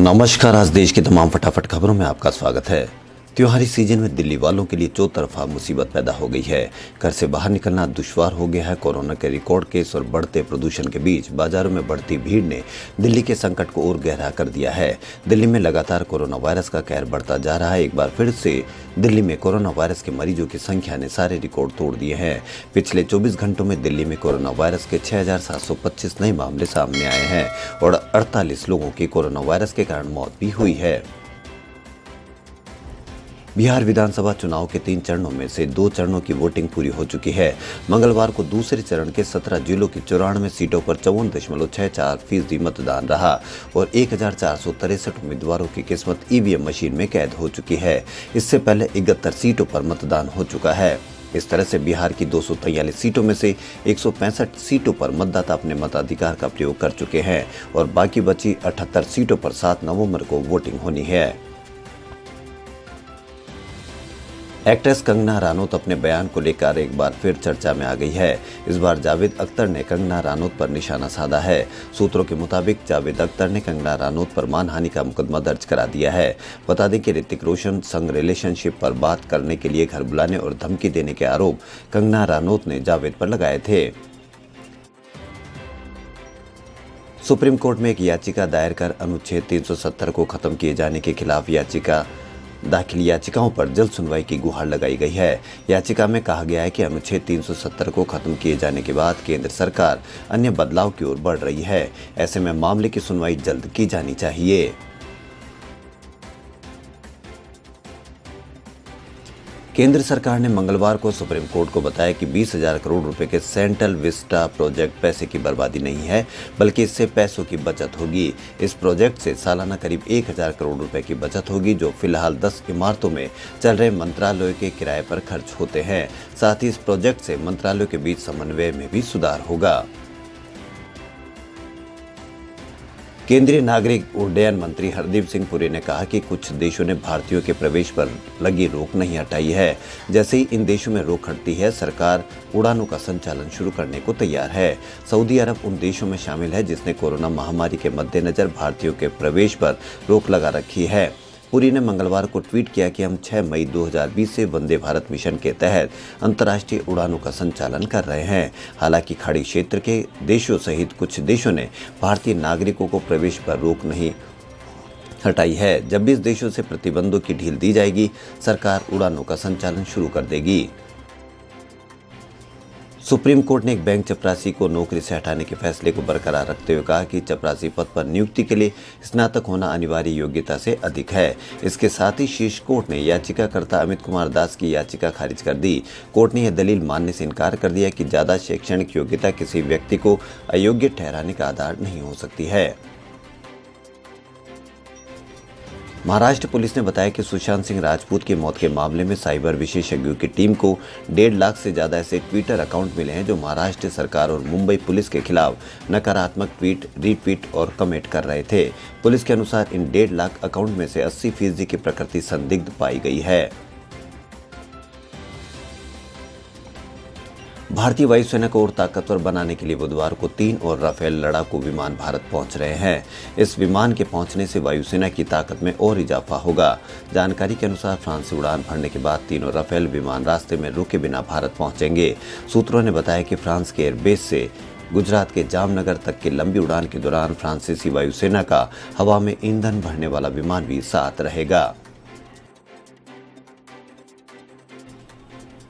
नमस्कार। आज देश की तमाम फटाफट खबरों में आपका स्वागत है। त्योहारी सीजन में दिल्ली वालों के लिए चौतरफा मुसीबत पैदा हो गई है। घर से बाहर निकलना दुश्वार हो गया है। कोरोना के रिकॉर्ड केस और बढ़ते प्रदूषण के बीच बाजारों में बढ़ती भीड़ ने दिल्ली के संकट को और गहरा कर दिया है। दिल्ली में लगातार कोरोना वायरस का कहर बढ़ता जा रहा है। एक बार फिर से दिल्ली में कोरोना वायरस के मरीजों की संख्या ने सारे रिकॉर्ड तोड़ दिए हैं। पिछले 24 घंटों में दिल्ली में कोरोना वायरस के 6,725 नए मामले सामने आए हैं और 48 लोगों की कोरोना वायरस के कारण मौत भी हुई है। बिहार विधानसभा चुनाव के 3 चरणों में से 2 चरणों की वोटिंग पूरी हो चुकी है। मंगलवार को दूसरे चरण के 17 जिलों की 94 सीटों पर 54.64% मतदान रहा और 1,463 उम्मीदवारों की किस्मत ईवीएम मशीन में कैद हो चुकी है। इससे पहले 71 सीटों पर मतदान हो चुका है। इस तरह से बिहार की 243 सीटों में से 165 सीटों पर मतदाता अपने मताधिकार का प्रयोग कर चुके हैं और बाकी बची 78 सीटों पर 7 नवंबर को वोटिंग होनी है। एक्ट्रेस कंगना रानौत अपने बयान को लेकर एक बार फिर चर्चा में आ गई है। इस बार जावेद अख्तर ने कंगना रानौत पर निशाना साधा है। सूत्रों के मुताबिक जावेद अख्तर ने कंगना रानौत पर मानहानि का मुकदमा दर्ज करा दिया है। बता दें कि ऋतिक रोशन संग रिलेशनशिप पर बात करने के लिए घर बुलाने और धमकी देने के आरोप कंगना रानौत ने जावेद पर लगाए थे। सुप्रीम कोर्ट में एक याचिका दायर कर अनुच्छेद 370 को खत्म किए जाने के खिलाफ दाखिल याचिकाओं पर जल्द सुनवाई की गुहार लगाई गई है। याचिका में कहा गया है कि अनुच्छेद 370 को खत्म किए जाने के बाद केंद्र सरकार अन्य बदलाव की ओर बढ़ रही है। ऐसे में मामले की सुनवाई जल्द की जानी चाहिए। केंद्र सरकार ने मंगलवार को सुप्रीम कोर्ट को बताया कि 20,000 करोड़ रुपए के सेंट्रल विस्टा प्रोजेक्ट पैसे की बर्बादी नहीं है, बल्कि इससे पैसों की बचत होगी। इस प्रोजेक्ट से सालाना करीब 1,000 करोड़ रुपए की बचत होगी, जो फिलहाल 10 इमारतों में चल रहे मंत्रालयों के किराए पर खर्च होते हैं। साथ ही इस प्रोजेक्ट से मंत्रालयों के बीच समन्वय में भी सुधार होगा। केंद्रीय नागरिक उड्डयन मंत्री हरदीप सिंह पुरी ने कहा कि कुछ देशों ने भारतीयों के प्रवेश पर लगी रोक नहीं हटाई है। जैसे ही इन देशों में रोक हटती है, सरकार उड़ानों का संचालन शुरू करने को तैयार है। सऊदी अरब उन देशों में शामिल है जिसने कोरोना महामारी के मद्देनजर भारतीयों के प्रवेश पर रोक लगा रखी है। पुरी ने मंगलवार को ट्वीट किया कि हम 6 मई 2020 से वंदे भारत मिशन के तहत अंतर्राष्ट्रीय उड़ानों का संचालन कर रहे हैं। हालांकि खाड़ी क्षेत्र के देशों सहित कुछ देशों ने भारतीय नागरिकों को प्रवेश पर रोक नहीं हटाई है। जब भी इस देशों से प्रतिबंधों की ढील दी जाएगी, सरकार उड़ानों का संचालन शुरू कर देगी। सुप्रीम कोर्ट ने एक बैंक चपरासी को नौकरी से हटाने के फैसले को बरकरार रखते हुए कहा कि चपरासी पद पर नियुक्ति के लिए स्नातक होना अनिवार्य योग्यता से अधिक है। इसके साथ ही शीर्ष कोर्ट ने याचिकाकर्ता अमित कुमार दास की याचिका खारिज कर दी। कोर्ट ने यह दलील मानने से इनकार कर दिया कि ज्यादा शैक्षणिक योग्यता किसी व्यक्ति को अयोग्य ठहराने का आधार नहीं हो सकती है। महाराष्ट्र पुलिस ने बताया कि सुशांत सिंह राजपूत की मौत के मामले में साइबर विशेषज्ञों की टीम को 1.5 लाख से ज्यादा ऐसे ट्विटर अकाउंट मिले हैं जो महाराष्ट्र सरकार और मुंबई पुलिस के खिलाफ नकारात्मक ट्वीट, रीट्वीट और कमेंट कर रहे थे। पुलिस के अनुसार इन 1.5 लाख अकाउंट में से 80% की प्रकृति संदिग्ध पाई गई है। भारतीय वायुसेना को और ताकतवर बनाने के लिए बुधवार को 3 और राफेल लड़ाकू विमान भारत पहुंच रहे हैं। इस विमान के पहुंचने से वायुसेना की ताकत में और इजाफा होगा। जानकारी के अनुसार फ्रांस से उड़ान भरने के बाद तीनों राफेल विमान रास्ते में रुके बिना भारत पहुंचेंगे। सूत्रों ने बताया कि फ्रांस के एयरबेस से गुजरात के जामनगर तक की लंबी उड़ान के दौरान फ्रांसीसी वायुसेना का हवा में ईंधन भरने वाला विमान भी साथ रहेगा।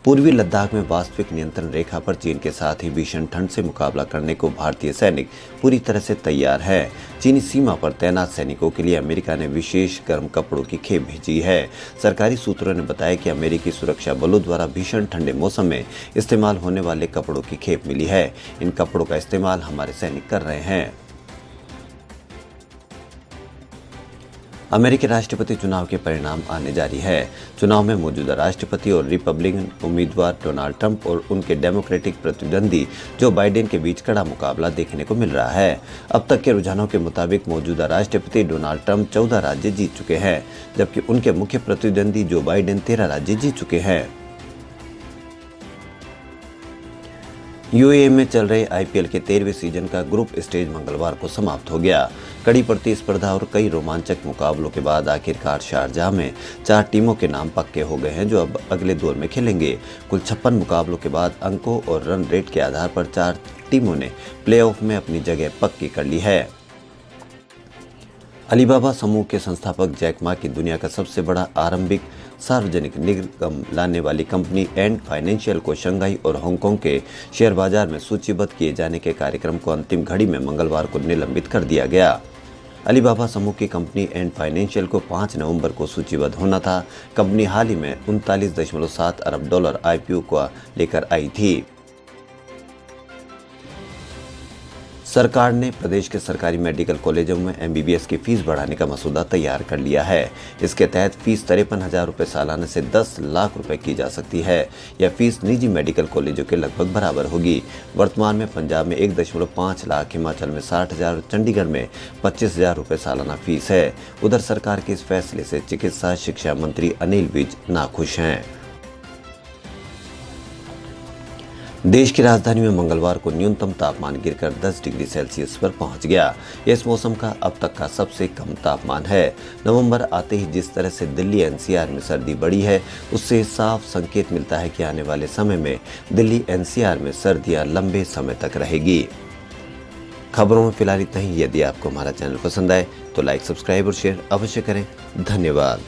पूर्वी लद्दाख में वास्तविक नियंत्रण रेखा पर चीन के साथ ही भीषण ठंड से मुकाबला करने को भारतीय सैनिक पूरी तरह से तैयार है। चीनी सीमा पर तैनात सैनिकों के लिए अमेरिका ने विशेष गर्म कपड़ों की खेप भेजी है। सरकारी सूत्रों ने बताया कि अमेरिकी सुरक्षा बलों द्वारा भीषण ठंडे मौसम में इस्तेमाल होने वाले कपड़ों की खेप मिली है। इन कपड़ों का इस्तेमाल हमारे सैनिक कर रहे हैं। अमेरिकी राष्ट्रपति चुनाव के परिणाम आने जारी है। चुनाव में मौजूदा राष्ट्रपति और रिपब्लिकन उम्मीदवार डोनाल्ड ट्रंप और उनके डेमोक्रेटिक प्रतिद्वंदी जो बाइडेन के बीच कड़ा मुकाबला देखने को मिल रहा है। अब तक के रुझानों के मुताबिक मौजूदा राष्ट्रपति डोनाल्ड ट्रंप 14 राज्य जीत चुके हैं, जबकि उनके मुख्य प्रतिद्वंदी जो बाइडेन 13 राज्य जीत चुके हैं। यूएई में चल रहे आईपीएल के 13वें सीजन का ग्रुप स्टेज मंगलवार को समाप्त हो गया। कड़ी प्रतिस्पर्धा और कई रोमांचक मुकाबलों के बाद आखिरकार शारजाह में 4 टीमों के नाम पक्के हो गए हैं जो अब अगले दौर में खेलेंगे। कुल 56 मुकाबलों के बाद अंकों और रन रेट के आधार पर 4 टीमों ने प्लेऑफ में अपनी जगह पक्की कर ली है। अलीबाबा समूह के संस्थापक जैक मा की दुनिया का सबसे बड़ा आरंभिक सार्वजनिक निगम लाने वाली कंपनी एंड फाइनेंशियल को शंघाई और हांगकांग के शेयर बाजार में सूचीबद्ध किए जाने के कार्यक्रम को अंतिम घड़ी में मंगलवार को निलंबित कर दिया गया। अलीबाबा समूह की कंपनी एंड फाइनेंशियल को 5 नवंबर को सूचीबद्ध होना था। कंपनी हाल ही में $39.7 अरब आईपीओ को लेकर आई थी। सरकार ने प्रदेश के सरकारी मेडिकल कॉलेजों में एमबीबीएस की फीस बढ़ाने का मसौदा तैयार कर लिया है। इसके तहत फीस 53,000 रुपये सालाना से 10 लाख रुपए की जा सकती है। यह फीस निजी मेडिकल कॉलेजों के लगभग बराबर होगी। वर्तमान में पंजाब में 1.5 लाख, हिमाचल में 60,000 और चंडीगढ़ में 25,000 रुपये सालाना फीस है। उधर सरकार के इस फैसले से चिकित्सा शिक्षा मंत्री अनिल विज नाखुश हैं। देश की राजधानी में मंगलवार को न्यूनतम तापमान गिरकर 10 डिग्री सेल्सियस पर पहुंच गया। इस मौसम का अब तक का सबसे कम तापमान है। नवंबर आते ही जिस तरह से दिल्ली एनसीआर में सर्दी बढ़ी है, उससे साफ संकेत मिलता है कि आने वाले समय में दिल्ली एनसीआर में सर्दियां लंबे समय तक रहेगी। खबरों में फिलहाल इतना ही। यदि आपको हमारा चैनल पसंद आए तो लाइक, सब्सक्राइब और शेयर अवश्य करें। धन्यवाद।